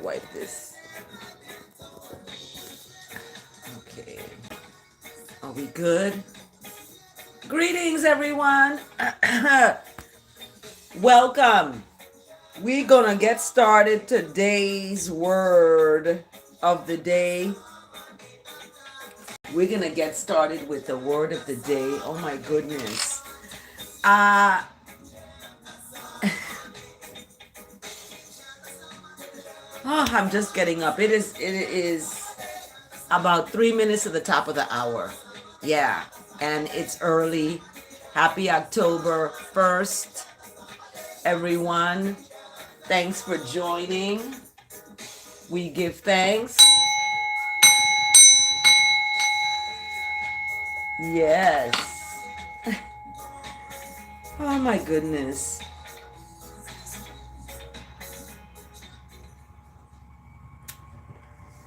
wipe this. Okay. Are we good? Greetings, everyone. Welcome. We're gonna get started. Today's word of the day. We're gonna get started with the word of the day. Oh my goodness. Uh I'm just getting up. It is about 3 minutes to the top of the hour. Yeah. And it's early. Happy October 1st, everyone. Thanks for joining. We give thanks. Yes. Oh my goodness.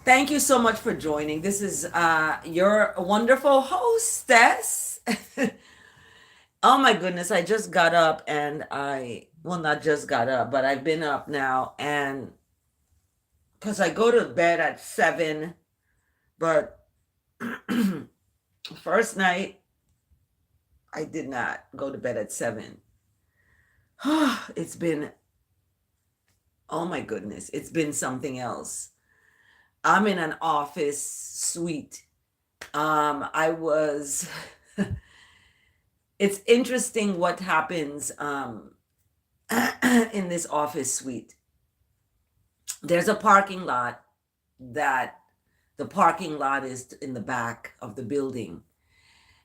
Thank you so much for joining. This is your wonderful hostess. Oh my goodness, I just got up and not just got up, but I've been up now, and because I go to bed at 7, but first night I did not go to bed at 7. It's been, oh my goodness, it's been something else. I'm in an office suite. I was, it's interesting what happens in this office suite. There's a parking lot that the parking lot is in the back of the building,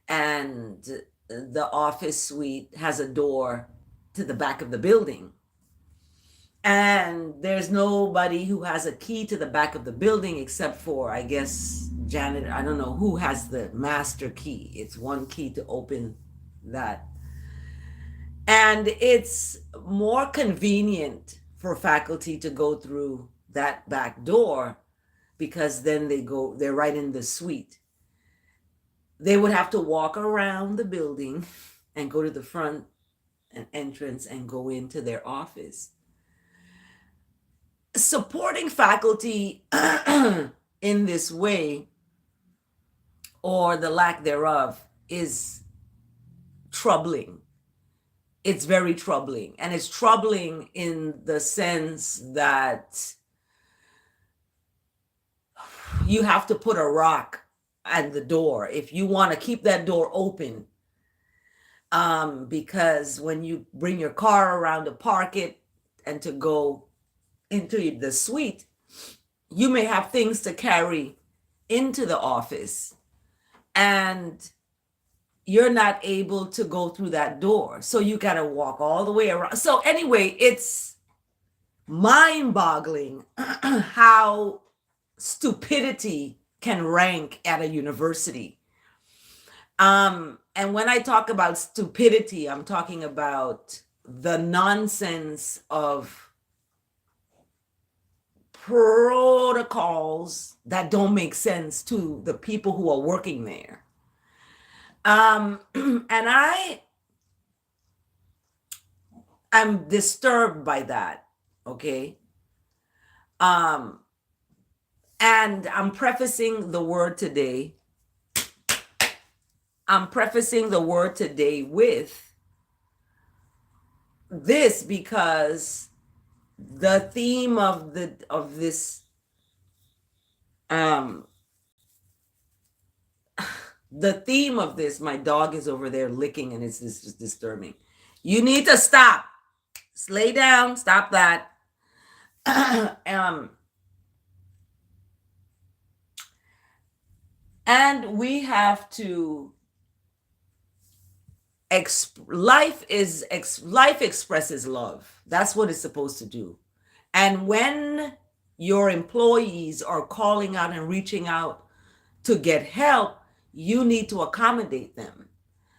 and the office suite has a door to the back of the building. And there's nobody who has a key to the back of the building except for, I guess, Janet. I don't know who has the master key. It's one key to open that. And it's more convenient for faculty to go through that back door because then they're right in the suite. They would have to walk around the building and go to the front entrance and go into their office. Supporting faculty in this way, or the lack thereof, is troubling. It's very troubling. And it's troubling in the sense that you have to put a rock at the door if you want to keep that door open. Because when you bring your car around to park it and to go into the suite, you may have things to carry into the office, and you're not able to go through that door. So you got to walk all the way around. So anyway, it's mind-boggling how stupidity can rank at a university. And when I talk about stupidity, I'm talking about the nonsense of protocols that don't make sense to the people who are working there. And I'm disturbed by that, okay? And I'm prefacing the word today with this because the theme of this my dog is over there licking, and it's just disturbing. You need to stop. Just lay down. Stop that. And we have to life expresses love. That's what it's supposed to do. And when your employees are calling out and reaching out to get help, you need to accommodate them.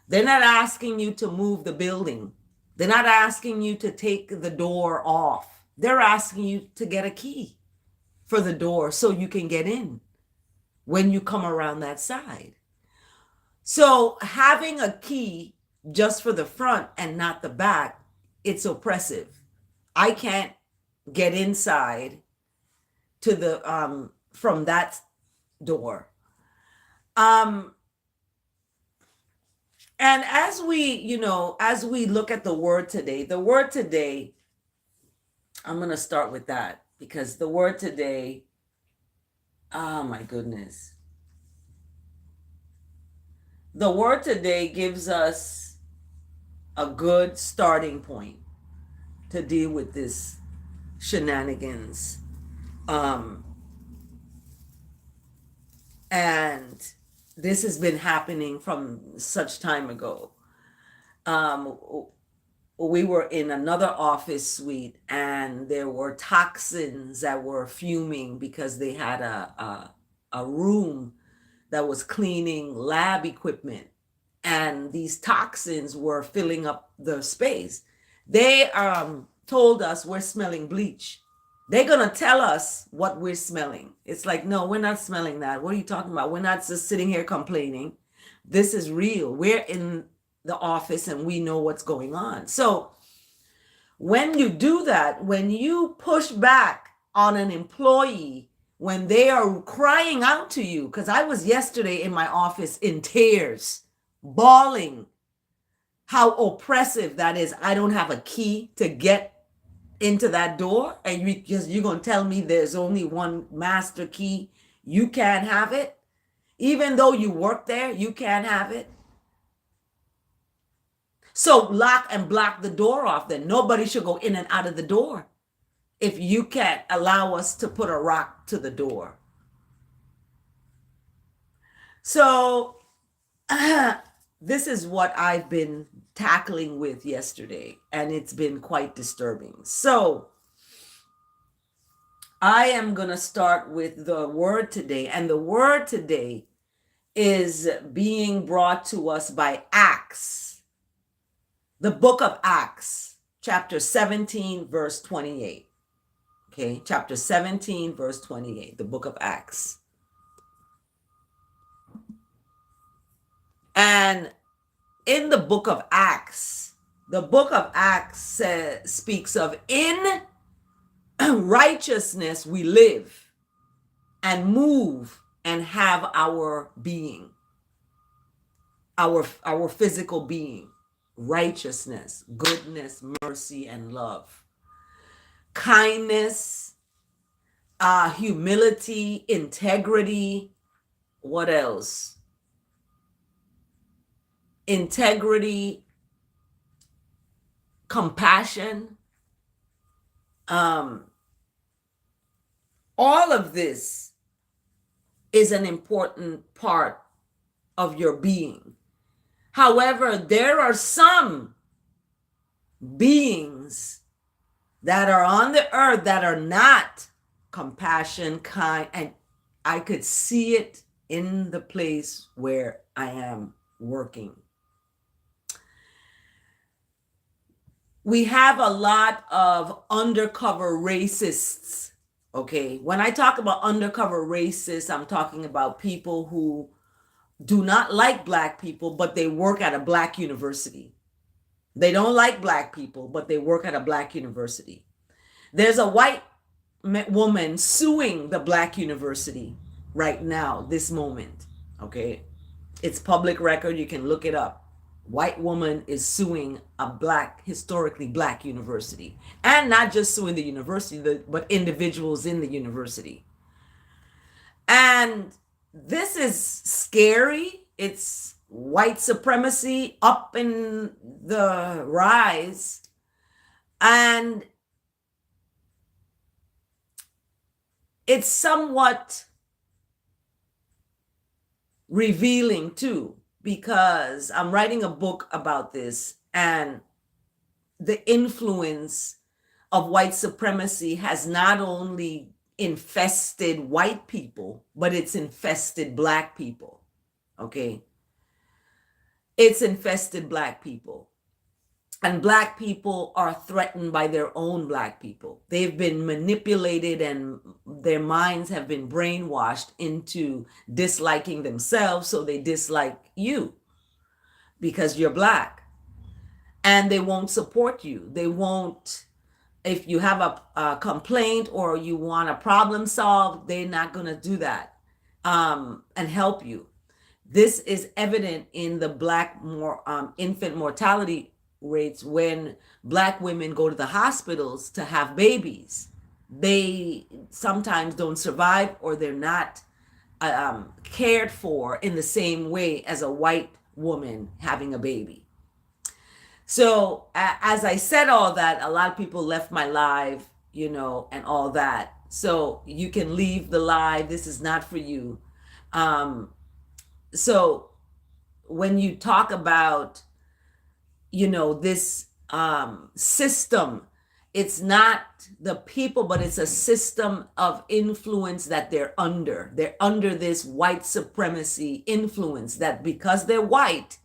They're not asking you to move the building. They're not asking you to take the door off. They're asking you to get a key for the door so you can get in when you come around that side. So having a key just for the front and not the back, it's oppressive. I can't get inside to the from that door. Um, and as we look at the word today, I'm going to start with that because the word today, oh my goodness. The word today gives us a good starting point to deal with this shenanigans. And this has been happening from such time ago. Um, we were in another office suite and there were toxins that were fuming because they had a room that was cleaning lab equipment, and these toxins were filling up the space. They told us we're smelling bleach. They're gonna tell us what we're smelling. It's like, no, we're not smelling that. What are you talking about? We're not just sitting here complaining. This is real. We're in the office and we know what's going on. So when you do that, when you push back on an employee, when they are crying out to you, because I was yesterday in my office in tears, bawling, how oppressive that is. I don't have a key to get into that door, and you're going to tell me there's only one master key. You can't have it. Even though you work there, you can't have it. So lock and block the door off. Then nobody should go in and out of the door if you can't allow us to put a rock to the door. So this is what I've been tackling with yesterday, and it's been quite disturbing. So I am going to start with the word today, and the word today is being brought to us by Acts, the book of Acts, chapter 17, verse 28. Okay, chapter 17, verse 28, the book of Acts. And in the book of Acts speaks of in righteousness we live and move and have our being, our physical being, righteousness, goodness, mercy, and love, kindness, humility, integrity. What else? Integrity, compassion. All of this is an important part of your being. However, there are some beings that are on the earth that are not compassion, kind, and I could see it in the place where I am working. We have a lot of undercover racists. Okay, when I talk about undercover racists, I'm talking about people who do not like Black people, but they work at a Black university. They don't like Black people, but they work at a Black university. There's a white woman suing the Black university right now, this moment. Okay, it's public record. You can look it up. White woman is suing a historically Black university, and not just suing the university, but individuals in the university. And this is scary. It's white supremacy up in the rise. And it's somewhat revealing too, because I'm writing a book about this, and the influence of white supremacy has not only infested white people, but it's infested Black people. Okay. It's infested Black people. And Black people are threatened by their own Black people. They've been manipulated and their minds have been brainwashed into disliking themselves, so they dislike you because you're Black. And they won't support you. They won't if you have a complaint or you want a problem solved, they're not going to do that and help you. This is evident in the Black infant mortality rates when Black women go to the hospitals to have babies. They sometimes don't survive, or they're not cared for in the same way as a white woman having a baby. So as I said all that, a lot of people left my live, and all that. So you can leave the live. This is not for you. So when you talk about, this system, it's not the people, but it's a system of influence that they're under. They're under this white supremacy influence that because they're white,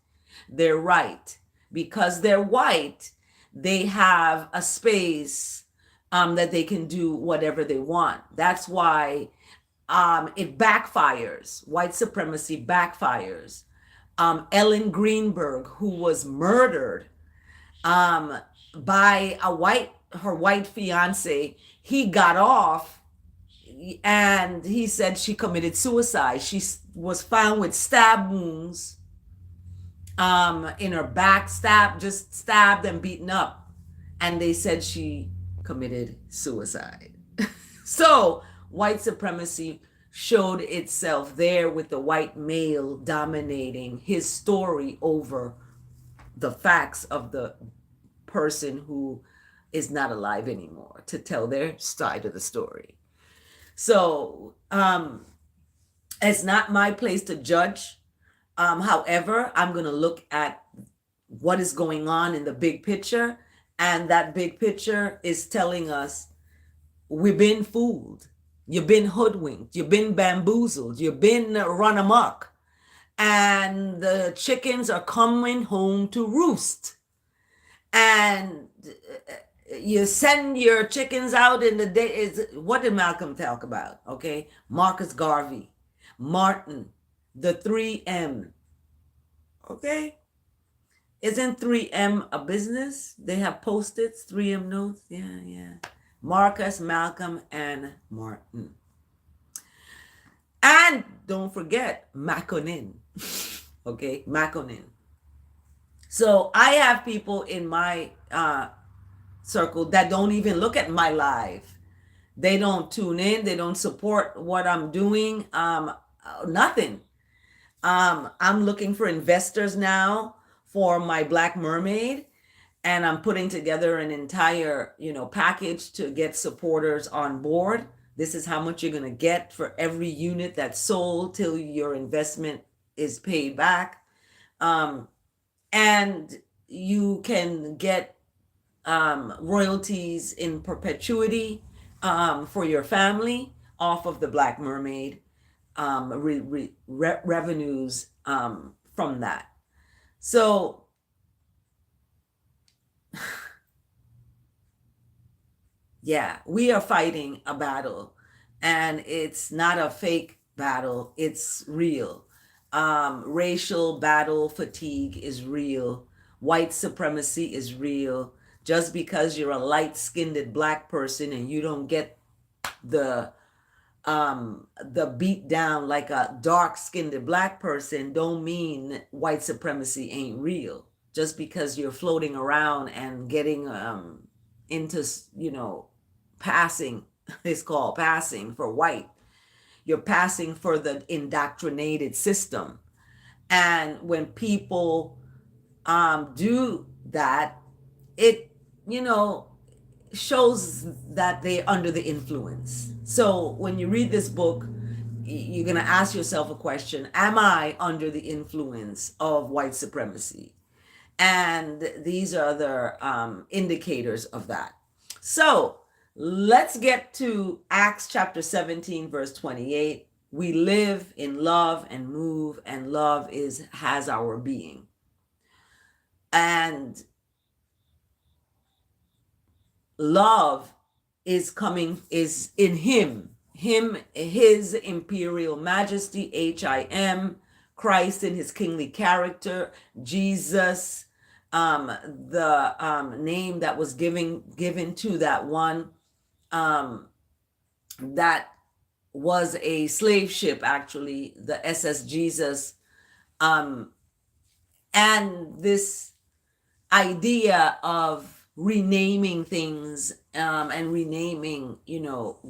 they're right. Because they're white, they have a space that they can do whatever they want. That's why it backfires. White supremacy backfires. Ellen Greenberg, who was murdered by her white fiance, he got off and he said she committed suicide. She was found with stab wounds in her back, just stabbed and beaten up. And they said she committed suicide. So white supremacy showed itself there with the white male dominating his story over the facts of the person who is not alive anymore to tell their side of the story. So it's not my place to judge. However, I'm going to look at what is going on in the big picture. And that big picture is telling us we've been fooled. You've been hoodwinked. You've been bamboozled. You've been run amok. And the chickens are coming home to roost. And you send your chickens out in the day. What did Malcolm talk about? Okay. Marcus Garvey, Martin, the 3M. Okay. Isn't 3M a business? They have Post-its, 3M notes. Yeah. Marcus, Malcolm, and Martin. And don't forget Makonnen. Okay, Makonnen. So I have people in my circle that don't even look at my live. They don't tune in. They don't support what I'm doing. Nothing. I'm looking for investors now for my Black Mermaid. And I'm putting together an entire, package to get supporters on board. This is how much you're going to get for every unit that's sold till your investment is paid back. And you can get royalties in perpetuity for your family off of the Black Mermaid revenues from that. So yeah, we are fighting a battle, and it's not a fake battle. It's real. Racial battle fatigue is real. White supremacy is real. Just because you're a light-skinned Black person and you don't get the beat down like a dark-skinned Black person, don't mean white supremacy ain't real. Just because you're floating around and getting into, passing, it's called passing for white. You're passing for the indoctrinated system. And when people do that, it, shows that they're under the influence. So when you read this book, you're going to ask yourself a question: am I under the influence of white supremacy? And these are the indicators of that. So let's get to Acts chapter 17, verse 28. We live in love and move, and love has our being. And love is in him, his imperial majesty, HIM, Christ in his kingly character, Jesus the name that was given to that one that was a slave ship, actually, the SS Jesus, and this idea of renaming things, and renaming,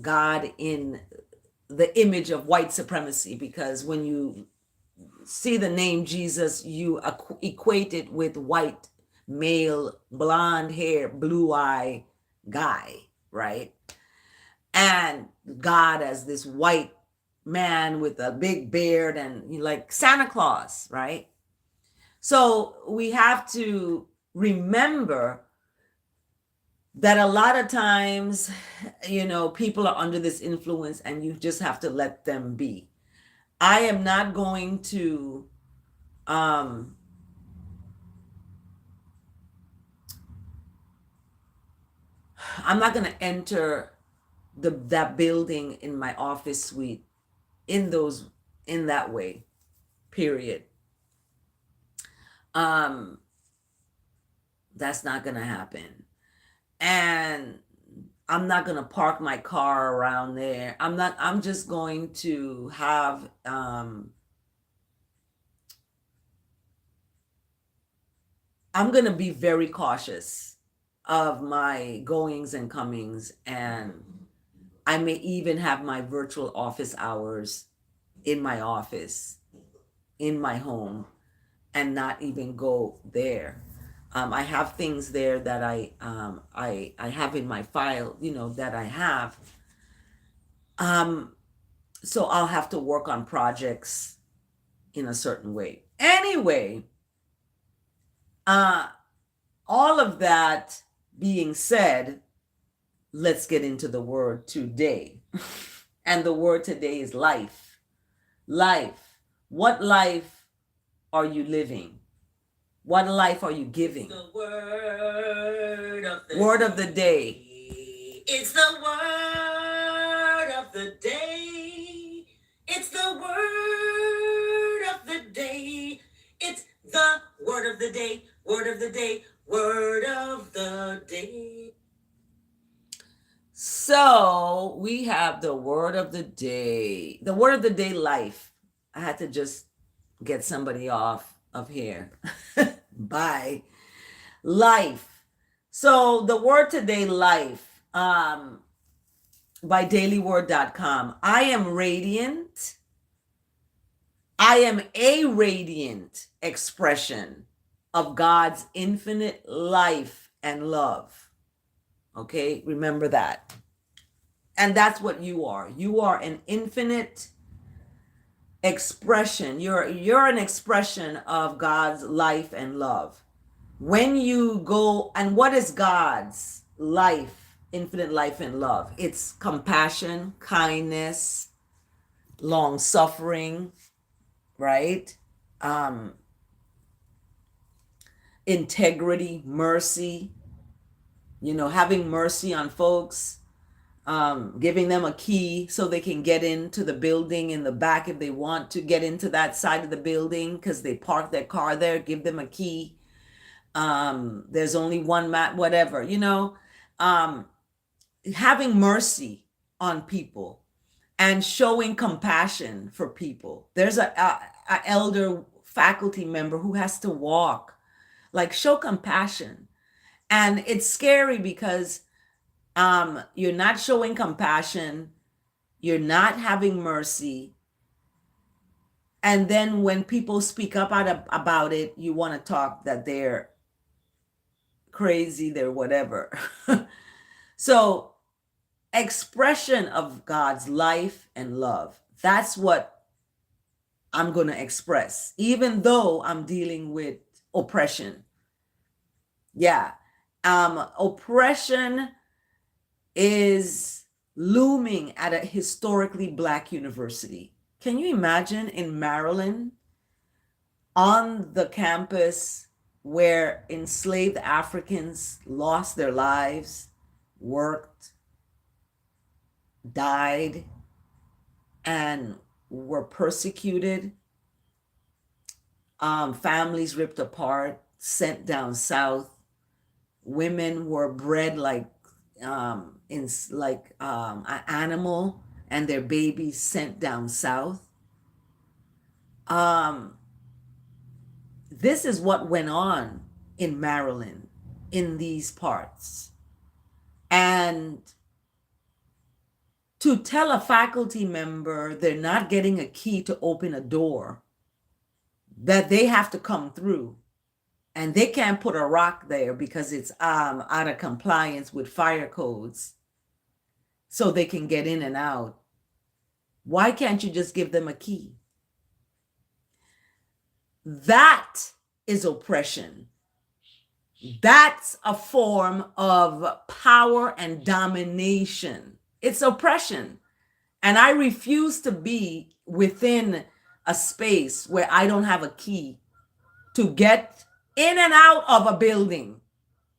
God in the image of white supremacy, because when you see the name Jesus, you equate it with white, male, blonde hair, blue eye guy, right? And God as this white man with a big beard and like Santa Claus, right? So we have to remember that a lot of times, people are under this influence and you just have to let them be. I am not going to I'm not going to enter that building in my office suite in that way, period. That's not going to happen. And I'm not going to park my car around there. I'm just going to have I'm going to be very cautious of my goings and comings, and I may even have my virtual office hours in my office, in my home, and not even go there. I have things there that I have in my file, that I have. So I'll have to work on projects in a certain way. Anyway, all of that being said, let's get into the word today. And the word today is life. Life. What life are you living? What life are you giving? The word of the Word of the day. It's the word of the day. It's the word of the day. It's the word of the day. Word of the day. Word of the day. So we have the word of the day. The word of the day, life. I had to just get somebody off of here. Bye. Life. So the word today, life, by dailyword.com. I am radiant. I am a radiant expression of God's infinite life and love. Okay, remember that. And that's what you are. You are an infinite expression. You're an expression of God's life and love. When you go, and what is God's life, infinite life and love? It's compassion, kindness, long suffering, right? Integrity, mercy, having mercy on folks, giving them a key so they can get into the building in the back if they want to get into that side of the building because they parked their car there. Give them a key. There's only one mat, whatever, having mercy on people and showing compassion for people. There's a elder faculty member who has to walk, like, show compassion. And it's scary because you're not showing compassion, you're not having mercy, and then when people speak up about it, you want to talk that they're crazy, they're whatever. So, expression of God's life and love, that's what I'm going to express, even though I'm dealing with oppression. Yeah. Oppression is looming at a historically Black university. Can you imagine in Maryland, on the campus where enslaved Africans lost their lives, worked, died, and were persecuted, families ripped apart, sent down south. Women were bred like in like an animal, and their babies sent down south. Um, this is what went on in Maryland, in these parts. And to tell a faculty member they're not getting a key to open a door, that they have to come through, and they can't put a rock there because it's out of compliance with fire codes, so they can get in and out. Why can't you just give them a key? That is oppression. That's a form of power and domination. It's oppression. And I refuse to be within a space where I don't have a key to get in and out of a building,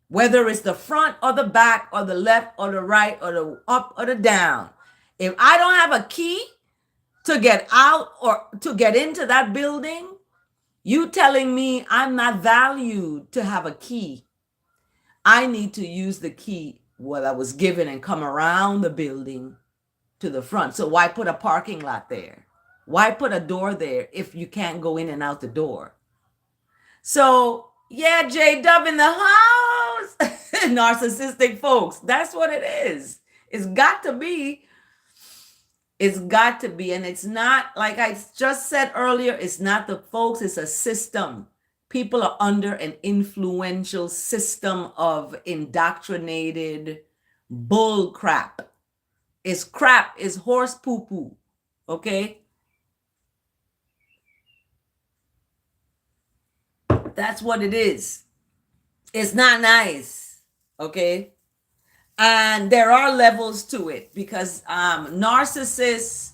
whether it's the front or the back or the left or the right or the up or the down. If I don't have a key to get out or to get into that building, you telling me I'm not valued to have a key. I need to use the key what I was given and come around the building to the front. So why put a parking lot there? Why put a door there if you can't go in and out the door? So yeah, J-Dub in the house. Narcissistic folks. That's what it is. It's got to be. It's got to be. And it's not, like I just said earlier, it's not the folks, it's a system. People are under an influential system of indoctrinated bull crap. It's crap, it's horse poo-poo. Okay? That's what it is. It's not nice. Okay? And there are levels to it, because narcissists,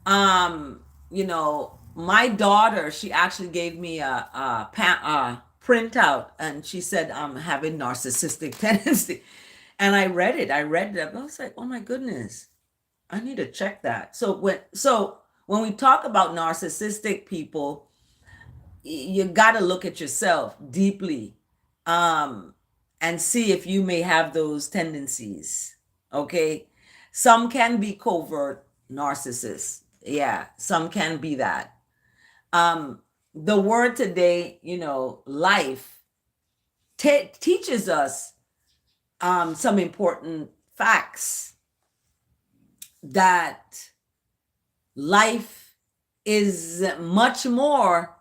you know, my daughter, she actually gave me a printout, and she said I'm having narcissistic tendency. And I read it. I was like, oh my goodness, I need to check that. So when we talk about narcissistic people, you got to look at yourself deeply, and see if you may have those tendencies. Okay, some can be covert narcissists. Yeah, some can be that. The word today, you know, life teaches us some important facts, that life is much more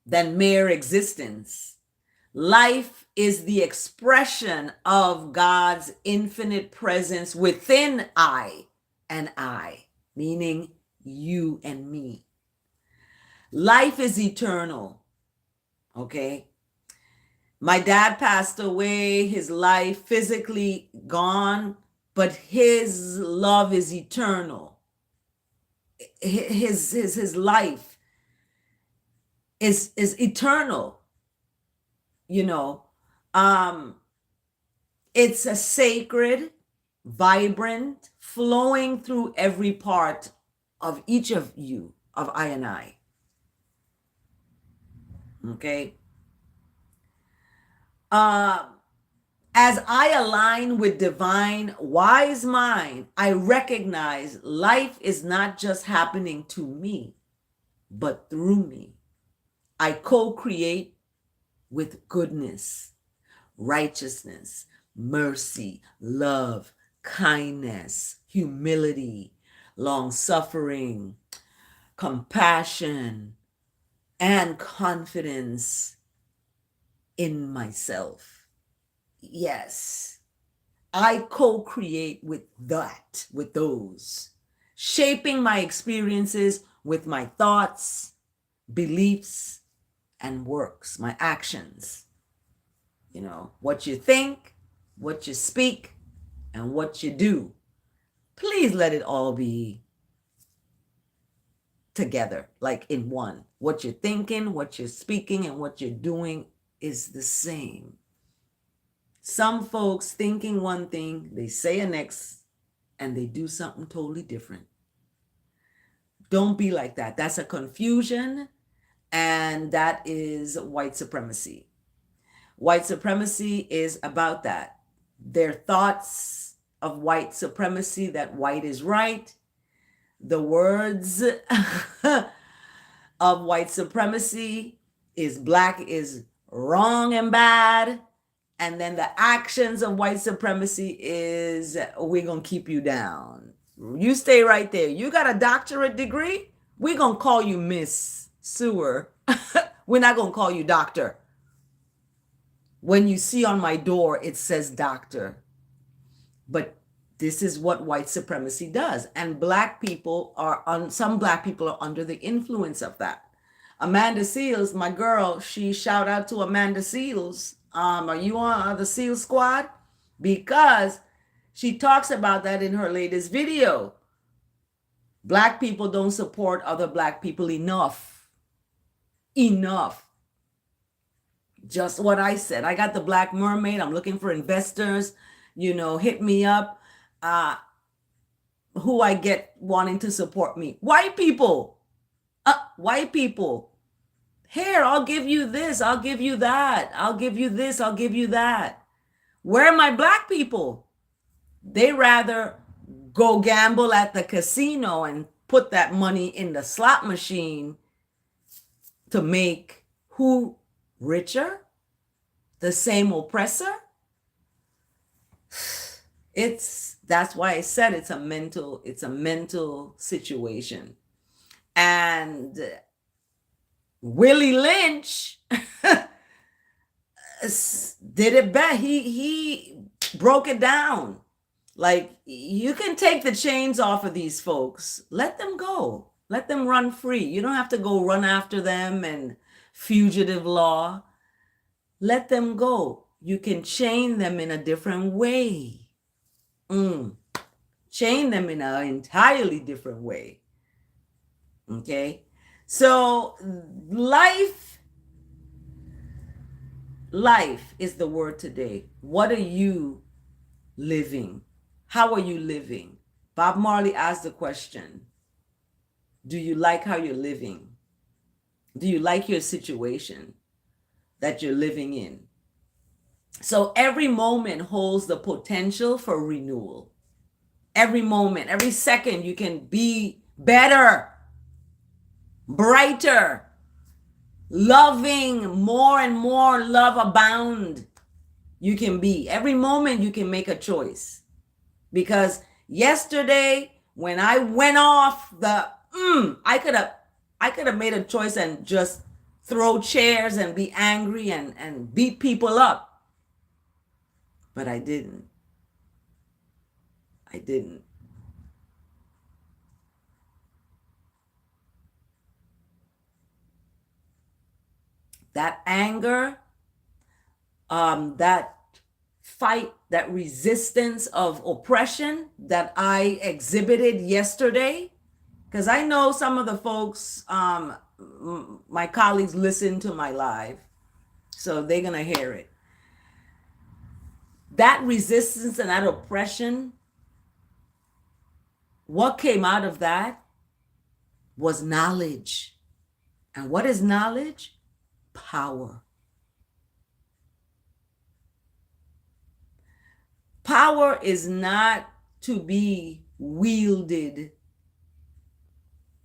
than mere existence. Life is the expression of God's infinite presence within I and I, meaning you and me. Life is eternal. Okay? My dad passed away, his life physically gone, but his love is eternal. His life is eternal. You know, it's a sacred, vibrant, flowing through every part of each of you, of I and I. Okay. As I align with divine wise mind, I recognize life is not just happening to me, but through me. I co-create with goodness, righteousness, mercy, love, kindness, humility, long-suffering, compassion, and confidence in myself. Yes, I co-create with that, with those, shaping my experiences with my thoughts, beliefs, and works, my actions. You know, what you think, what you speak, and what you do. Please let it all be together, like in one. What you're thinking, what you're speaking, and what you're doing is the same. Some folks thinking one thing, they say a next, and they do something totally different. Don't be like that. That's a confusion, and that is white supremacy. White supremacy is about that. Their thoughts of white supremacy, that white is right, the words of white supremacy is black is wrong and bad. And then the actions of white supremacy is we're going to keep you down. You stay right there. You got a doctorate degree? We're going to call you Miss Sewer. We're not going to call you doctor. When you see on my door, it says doctor. But this is what white supremacy does. And some black people are under the influence of that. Amanda Seals, my girl, she shout out to Amanda Seals. Are you on the SEAL squad? Because she talks about that in her latest video. Black people don't support other black people enough. Enough. Just what I said. I got the Black Mermaid. I'm looking for investors. Hit me up. Who I get wanting to support me? White people. White people. Here, I'll give you this. I'll give you that. I'll give you this. I'll give you that. Where are my black people? They rather go gamble at the casino and put that money in the slot machine to make who richer? The same oppressor? That's why I said it's a mental situation. And Willie Lynch did it best. He broke it down. Like, you can take the chains off of these folks. Let them go. Let them run free. You don't have to go run after them and fugitive law. Let them go. You can chain them in a different way. Chain them in an entirely different way. Okay? So life is the word today. What are you living? How are you living? Bob Marley asked the question, do you like how you're living? Do you like your situation that you're living in? So every moment holds the potential for renewal. Every moment, every second, you can be better, brighter, loving, more and more love abound. You can be. Every moment you can make a choice. Because yesterday, when I went off I could have made a choice and just throw chairs and be angry and beat people up. But I didn't. That anger, that fight, that resistance of oppression that I exhibited yesterday, because I know some of the folks, my colleagues listen to my live, so they're going to hear it. That resistance and that oppression, what came out of that was knowledge. And what is knowledge? Power. Power is not to be wielded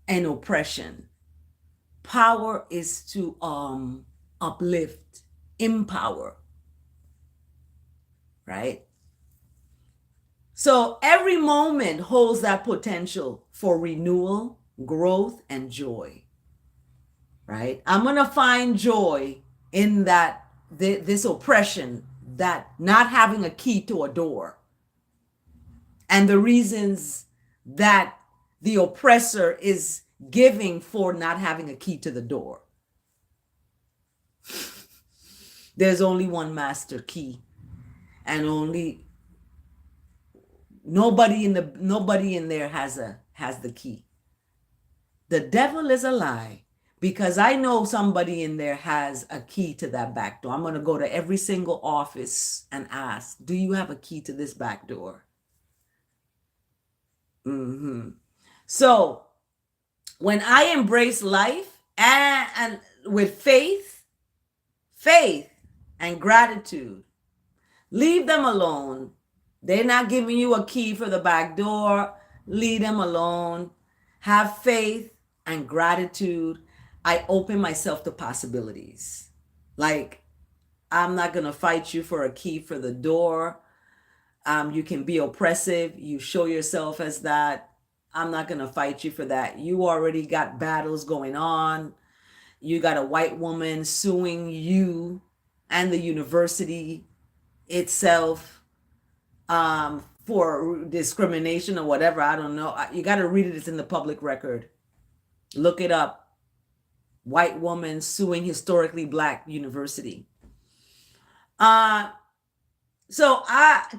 in oppression. Power is to uplift, empower. Right? So every moment holds that potential for renewal, growth, and joy. Right? I'm going to find joy in that this oppression, that not having a key to a door, and the reasons that the oppressor is giving for not having a key to the door. There's only one master key, and nobody in there has the key. The devil is a lie, because I know somebody in there has a key to that back door. I'm going to go to every single office and ask, do you have a key to this back door? So when I embrace life and with faith, and gratitude. Leave them alone. They're not giving you a key for the back door. Leave them alone. Have faith and gratitude. I open myself to possibilities. Like, I'm not going to fight you for a key for the door. You can be oppressive. You show yourself as that. I'm not going to fight you for that. You already got battles going on. You got a white woman suing you and the university itself for discrimination or whatever. I don't know. You got to read it. It's in the public record. Look it up. White woman suing historically black university. So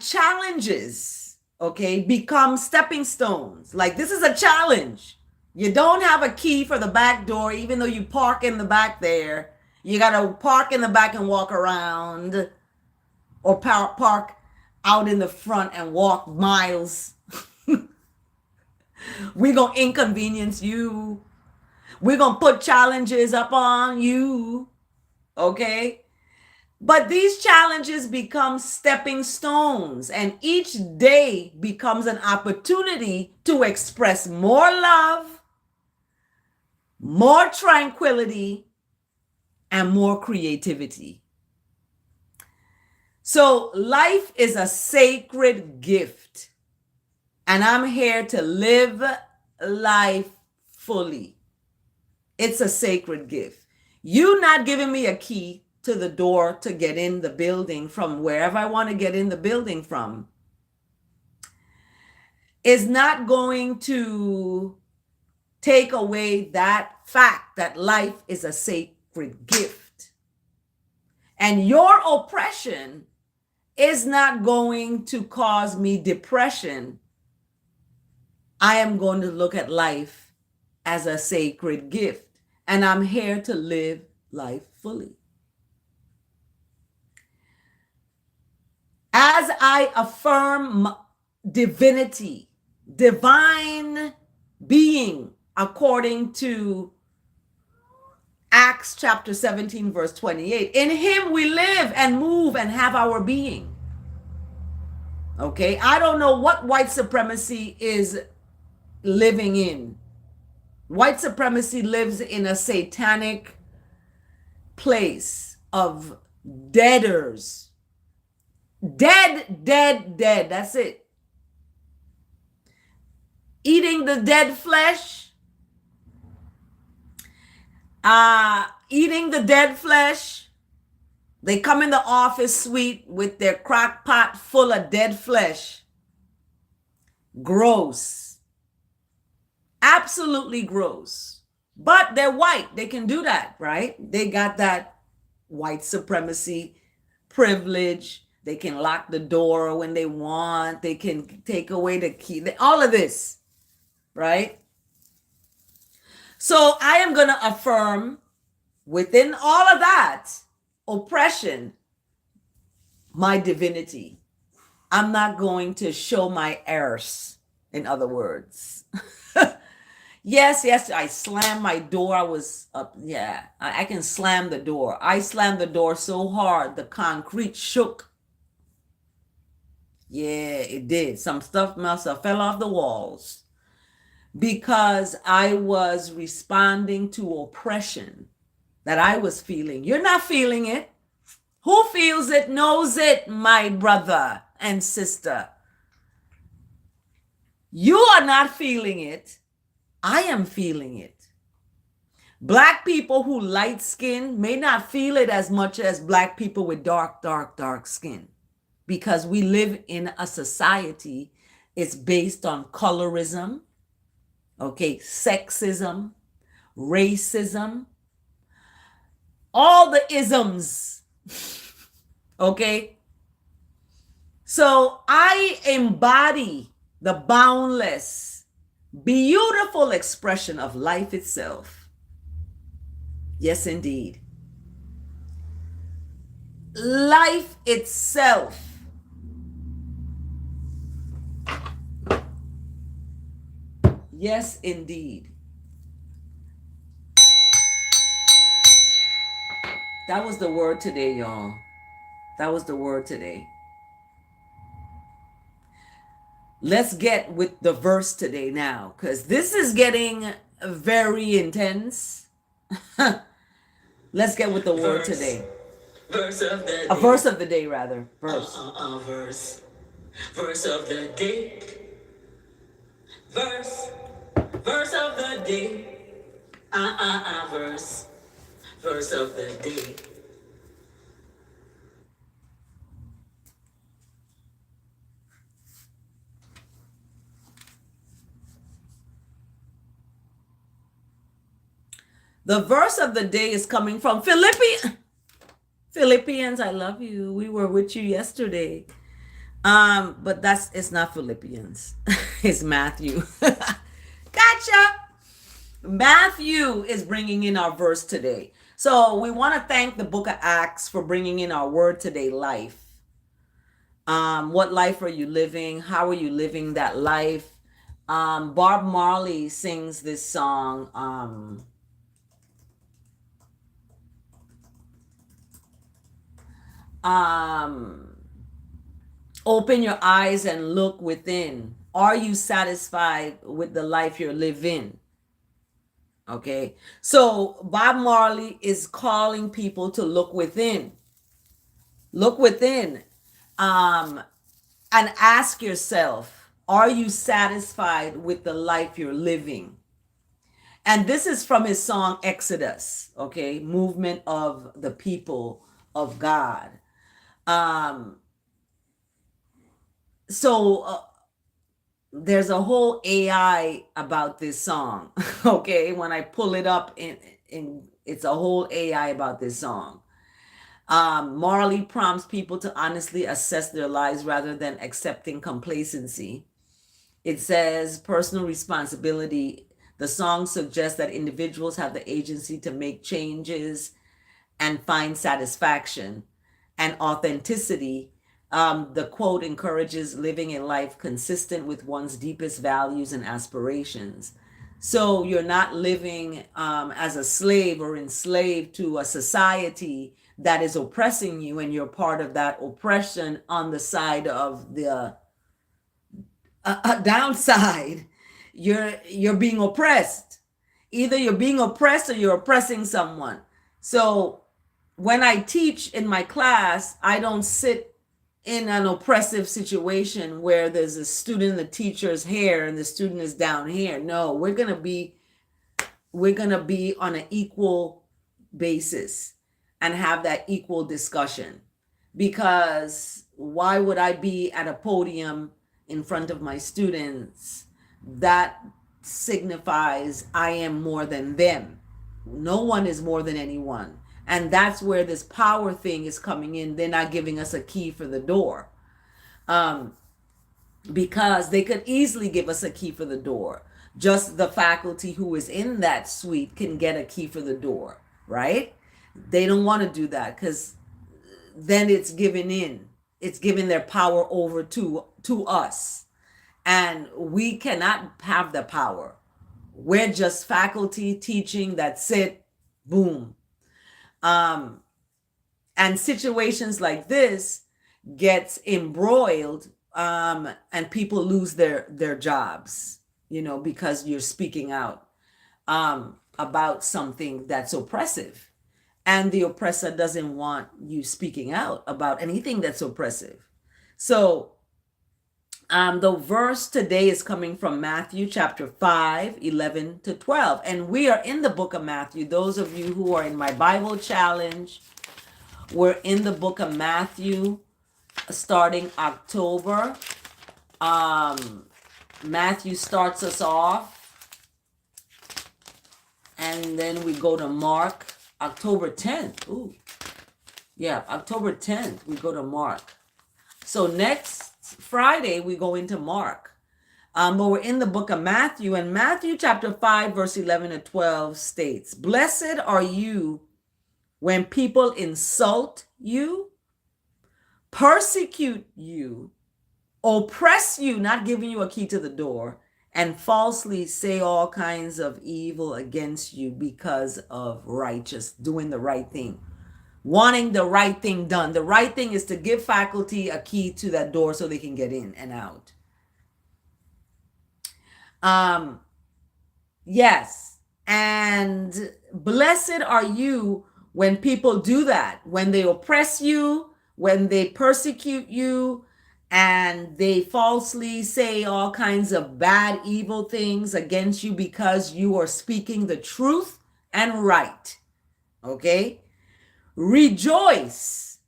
challenges, okay, become stepping stones. Like, this is a challenge. You don't have a key for the back door, even though you park in the back there. You got to park in the back and walk around, or park out in the front and walk miles. We're going to inconvenience you. We're going to put challenges up on you, okay? But these challenges become stepping stones, and each day becomes an opportunity to express more love, more tranquility, and more creativity. So life is a sacred gift, and I'm here to live life fully. It's a sacred gift. You not giving me a key to the door to get in the building from wherever I want to get in the building from is not going to take away that fact that life is a sacred gift. And your oppression is not going to cause me depression. I am going to look at life as a sacred gift, and I'm here to live life fully. As I affirm divinity, divine being, according to Acts chapter 17, verse 28, in him we live and move and have our being. Okay, I don't know what white supremacy is living in. White supremacy lives in a satanic place of deaders. Dead. That's it. Eating the dead flesh. Eating the dead flesh. They come in the office suite with their crock pot full of dead flesh. Gross. Absolutely gross. But they're white. They can do that, right? They got that white supremacy privilege. They can lock the door when they want. They can take away the key. All of this, right? So I am going to affirm within all of that oppression, my divinity. I'm not going to show my heirs, in other words. Yes, I slammed my door. I was up. Yeah, I can slam the door. I slammed the door so hard, the concrete shook. Yeah, it did. Some stuff must have fell off the walls because I was responding to oppression that I was feeling. You're not feeling it. Who feels it knows it, my brother and sister. You are not feeling it. I am feeling it. Black people who light skin may not feel it as much as black people with dark skin, because we live in a society, it's based on colorism, okay, sexism, racism, all the isms, okay? So I embody the boundless, beautiful expression of life itself. Yes, indeed. Life itself. Yes, indeed. That was the word today, y'all. That was the word today. Let's get with the verse today now, because this is getting very intense. Let's get with the word today. Verse of the day. A verse of the day, rather. Verse. Verse. Verse of the day. Verse. Verse of the day. Verse. Verse of the day. The verse of the day is coming from Philippians. Philippians, I love you. We were with you yesterday. But it's not Philippians. It's Matthew. Gotcha. Matthew is bringing in our verse today. So we want to thank the book of Acts for bringing in our word today, life. What life are you living? How are you living that life? Bob Marley sings this song. Open your eyes and look within. Are you satisfied with the life you're living? Okay, so Bob Marley is calling people to look within. Look within, and ask yourself, are you satisfied with the life you're living? And this is from his song Exodus, okay, movement of the people of God. So there's a whole AI about this song. Okay, when I pull it up in it's a whole AI about this song. Marley prompts people to honestly assess their lives rather than accepting complacency. It says personal responsibility. The song suggests that individuals have the agency to make changes and find satisfaction and authenticity. The quote encourages living a life consistent with one's deepest values and aspirations. So you're not living as a slave or enslaved to a society that is oppressing you, and you're part of that oppression on the side of the downside. You're being oppressed. Either you're being oppressed or you're oppressing someone. So when I teach in my class, I don't sit in an oppressive situation where there's a student in the teacher's hair and the student is down here. No, we're gonna be on an equal basis and have that equal discussion. Because why would I be at a podium in front of my students? That signifies I am more than them. No one is more than anyone. And that's where this power thing is coming in. They're not giving us a key for the door. Because they could easily give us a key for the door. Just the faculty who is in that suite can get a key for the door, right? They don't want to do that because then it's giving in. It's giving their power over to us. And we cannot have the power. We're just faculty teaching, that's it, boom. And situations like this gets embroiled, and people lose their jobs, because you're speaking out about something that's oppressive, and the oppressor doesn't want you speaking out about anything that's oppressive. So the verse today is coming from Matthew chapter 5, 11 to 12. And we are in the book of Matthew. Those of you who are in my Bible challenge, we're in the book of Matthew starting October. Matthew starts us off. And then we go to Mark, October 10th. Ooh. Yeah, October 10th, we go to Mark. So next Friday, we go into Mark. But we're in the book of Matthew, and Matthew chapter 5, verse 11 to 12 states, "Blessed are you when people insult you, persecute you, oppress you," not giving you a key to the door, "and falsely say all kinds of evil against you because of doing the right thing." wanting the right thing done. The right thing is to give faculty a key to that door so they can get in and out. Yes. And blessed are you when people do that, when they oppress you, when they persecute you, and they falsely say all kinds of bad, evil things against you because you are speaking the truth and right. Okay? Rejoice.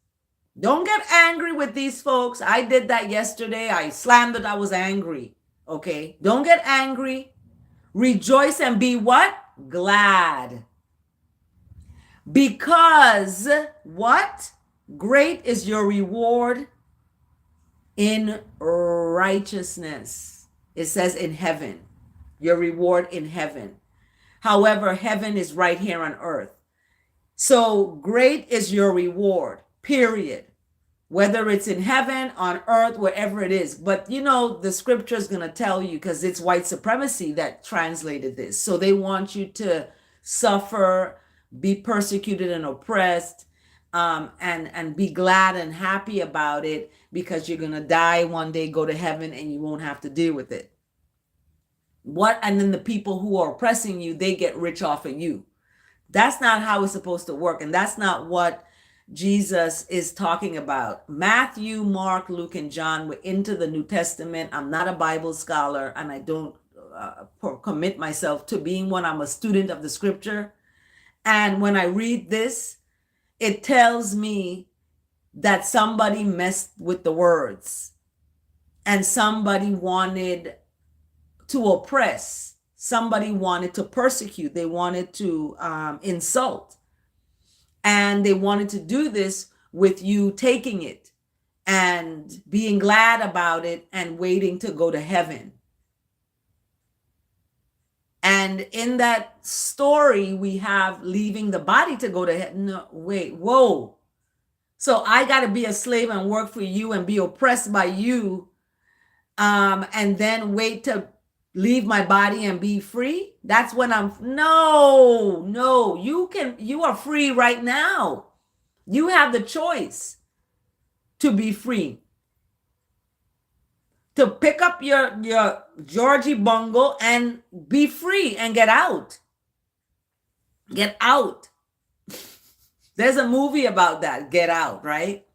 Don't get angry with these folks. I did that yesterday. I slammed it. I was angry. Okay? Don't get angry. Rejoice and be what? Glad. Because what? Great is your reward in righteousness. It says in heaven. Your reward in heaven. However, heaven is right here on earth. So great is your reward, period. Whether it's in heaven, on earth, wherever it is. But you know, the scripture is going to tell you, because it's white supremacy that translated this. So they want you to suffer, be persecuted and oppressed, and be glad and happy about it, because you're going to die one day, go to heaven, and you won't have to deal with it. And then the people who are oppressing you, they get rich off of you. That's not how it's supposed to work. And that's not what Jesus is talking about. Matthew, Mark, Luke, and John were into the New Testament. I'm not a Bible scholar, and I don't commit myself to being one. I'm a student of the scripture. And when I read this, it tells me that somebody messed with the words, and somebody wanted to oppress. Somebody wanted to persecute. They wanted to insult. And they wanted to do this with you taking it and being glad about it and waiting to go to heaven. And in that story, we have leaving the body to go to heaven. No, wait, whoa. So I got to be a slave and work for you and be oppressed by you, and then wait to leave my body and be free? That's when no, you are free right now. You have the choice to be free, to pick up your Georgie bungle and be free and get out. Get out. There's a movie about that, Get Out, right?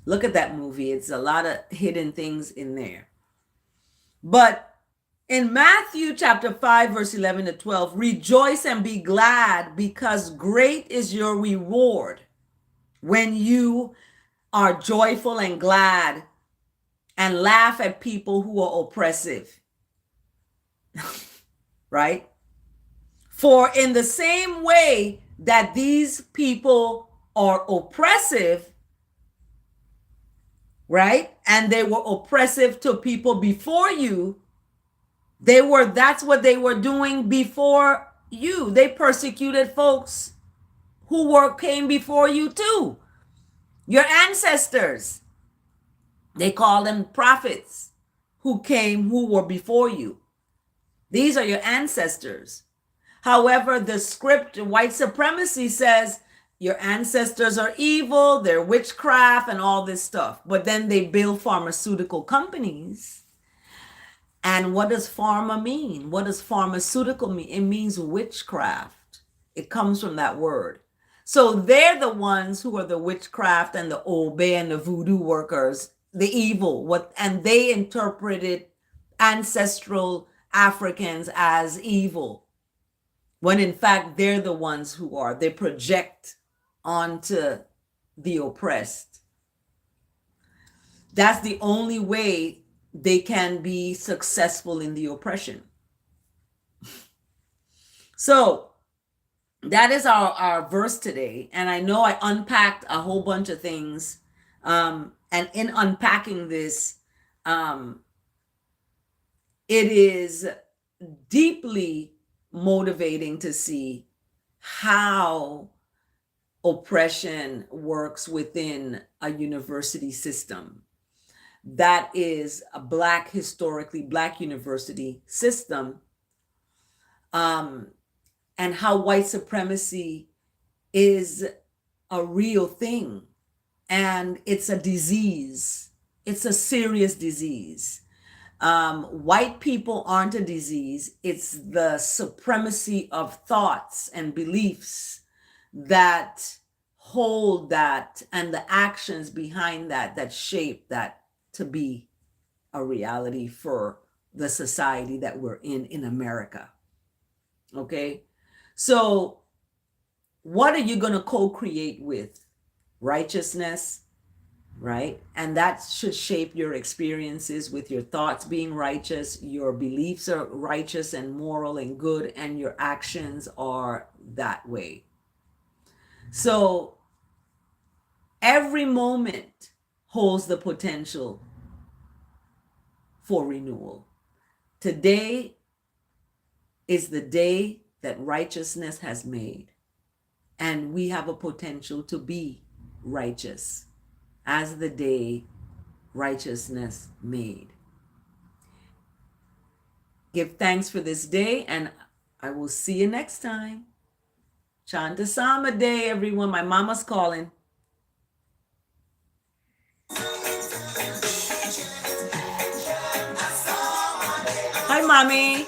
Look at that movie. It's a lot of hidden things in there. But in Matthew chapter 5, verse 11 to 12, rejoice and be glad, because great is your reward when you are joyful and glad and laugh at people who are oppressive. Right? For in the same way that these people are oppressive, right? And they were oppressive to people before you. That's what they were doing before you. They persecuted folks who came before you too. Your ancestors. They call them prophets who were before you. These are your ancestors. However, the script, white supremacy, says your ancestors are evil, they're witchcraft and all this stuff. But then they build pharmaceutical companies. And what does pharma mean? What does pharmaceutical mean? It means witchcraft. It comes from that word. So they're the ones who are the witchcraft and the obe and the voodoo workers, the evil. And they interpreted ancestral Africans as evil, when in fact they're the ones they project onto the oppressed. That's the only way they can be successful in the oppression. So that is our verse today. And I know I unpacked a whole bunch of things. And in unpacking this, it is deeply motivating to see how oppression works within a university system that is a historically black university system, and how white supremacy is a real thing, and it's a disease. It's a serious disease. White people aren't a disease. It's the supremacy of thoughts and beliefs that hold that, and the actions behind that, that shape that to be a reality for the society that we're in America. Okay? So, what are you going to co-create with? Righteousness, right? And that should shape your experiences with your thoughts being righteous, your beliefs are righteous and moral and good, and your actions are that way. So every moment holds the potential for renewal. Today is the day that righteousness has made, and we have a potential to be righteous as the day righteousness made. Give thanks for this day, and I will see you next time. Chanta Sama Day, everyone. My mama's calling. Hi, mommy.